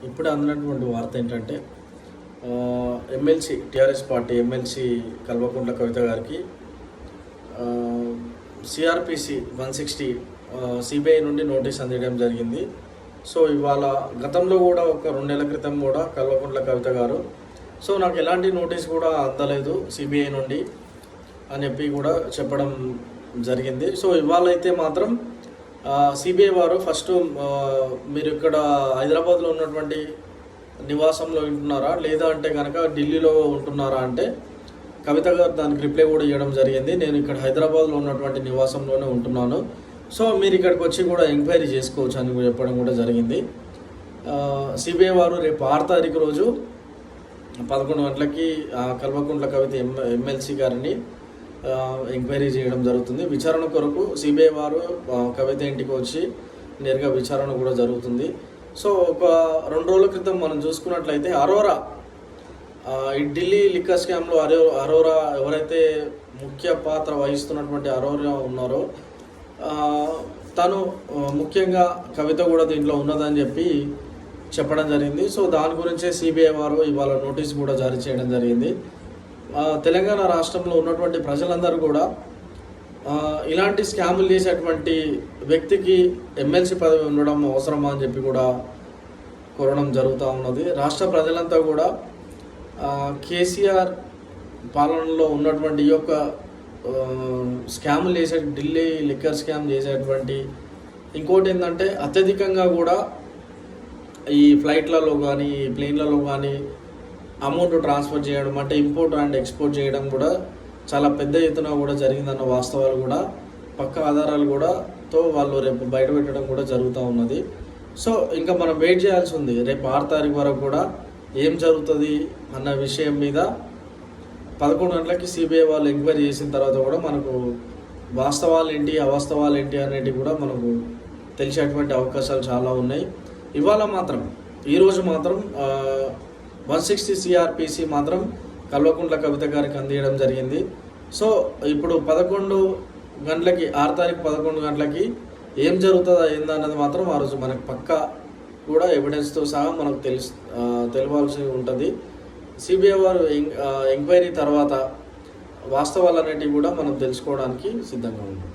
ఇప్పుడే అందినటువంటి వార్త ఏంటంటే MLC TRS party MLC Kalvakuntla Kavitha గారికి సిఆర్పిసి 160 సిబిఐ నుండి నోటీస్ అందడం జరిగింది. సో ఇవాళ గతంలో కూడా ఒక 2 నెలల క్రితం కూడా కల్వకుంట్ల కవిత గారు సో నాకు ఎలాంటి నోటీస్ కూడా అందలేదు సిబిఐ నుండి అని చెప్పి కూడా చెప్పడం జరిగింది. సో ఇవాళ అయితే మాత్రం సిబిఐ వారు ఫస్ట్ మీరు ఇక్కడ హైదరాబాద్లో ఉన్నటువంటి నివాసంలో ఉంటున్నారా లేదా అంటే కనుక ఢిల్లీలో ఉంటున్నారా అంటే కవిత గారు దానికి రిప్లై కూడా ఇవ్వడం జరిగింది. నేను ఇక్కడ హైదరాబాద్లో ఉన్నటువంటి నివాసంలోనే ఉంటున్నాను, సో మీరు ఇక్కడికి వచ్చి కూడా ఎంక్వైరీ చేసుకోవచ్చు అని చెప్పడం కూడా జరిగింది. సిబిఐ వారు రేపు 6 తారీఖు రోజు 11 గంటలకి కల్వకుంట్ల కవిత ఎమ్మెల్సీ గారిని ఎంక్వైరీ చేయడం జరుగుతుంది. విచారణ కొరకు సిబిఐ వారు కవిత ఇంటికి వచ్చి నేరుగా విచారణ కూడా జరుగుతుంది. సో ఒక 2 రోజుల క్రితం మనం చూసుకున్నట్లయితే అరోరా ఈ ఢిల్లీ లిక్కర్ స్కామ్లో అరోరా ఎవరైతే ముఖ్య పాత్ర వహిస్తున్నటువంటి అరోరా ఉన్నారో తను ముఖ్యంగా కవిత కూడా దీంట్లో ఉన్నదని చెప్పి చెప్పడం జరిగింది. సో దాని గురించే సిబిఐ వారు ఇవాళ నోటీస్ కూడా జారీ చేయడం జరిగింది. తెలంగాణ రాష్ట్రంలో ఉన్నటువంటి ప్రజలందరూ కూడా ఇలాంటి స్కాములు చేసేటువంటి వ్యక్తికి ఎమ్మెల్సీ పదవి ఉండడం అవసరమా అని చెప్పి కూడా కోరడం జరుగుతూ ఉన్నది. రాష్ట్ర ప్రజలంతా కూడా కేసీఆర్ పాలనలో ఉన్నటువంటి ఈ యొక్క స్కాములు చేసే ఢిల్లీ లిక్కర్ స్కామ్ చేసేటువంటి ఇంకోటి ఏంటంటే అత్యధికంగా కూడా ఈ ఫ్లైట్లలో కానీ ప్లేన్లలో కానీ అమౌంట్ ట్రాన్స్ఫర్ చేయడం అంటే ఇంపోర్ట్ అండ్ ఎక్స్పోర్ట్ చేయడం కూడా చాలా పెద్ద ఎత్తున కూడా జరిగిందన్న వాస్తవాలు కూడా పక్క ఆధారాలు కూడా తో వాళ్ళు రేపు బయట పెట్టడం కూడా జరుగుతూ ఉన్నది. సో ఇంకా మనం వెయిట్ చేయాల్సి ఉంది. రేపు 6 తారీఖు వరకు కూడా ఏం జరుగుతుంది అన్న విషయం మీద 11 గంటలకి సిబిఐ వాళ్ళు ఎంక్వైరీ చేసిన తర్వాత కూడా మనకు వాస్తవాలు ఏంటి అవాస్తవాలు ఏంటి అనేటివి కూడా మనకు తెలిసేటువంటి అవకాశాలు చాలా ఉన్నాయి. ఇవాళ మాత్రం ఈరోజు మాత్రం 160 సిఆర్పిసి మాత్రం కల్వకుంట్ల కవిత గారికి అందించడం జరిగింది. సో ఇప్పుడు 11 గంటలకి 6 తారీఖు 11 గంటలకి ఏం జరుగుతుందో ఏందన్నది మాత్రం ఆ రోజు మనకు పక్కా కూడా ఎవిడెన్స్తో సహా మనకు తెలియాల్సి ఉంటుంది. సిబిఐ వారు ఎంక్వైరీ తర్వాత వాస్తవాలు అనేటివి కూడా మనం తెలుసుకోవడానికి సిద్ధంగా ఉంది.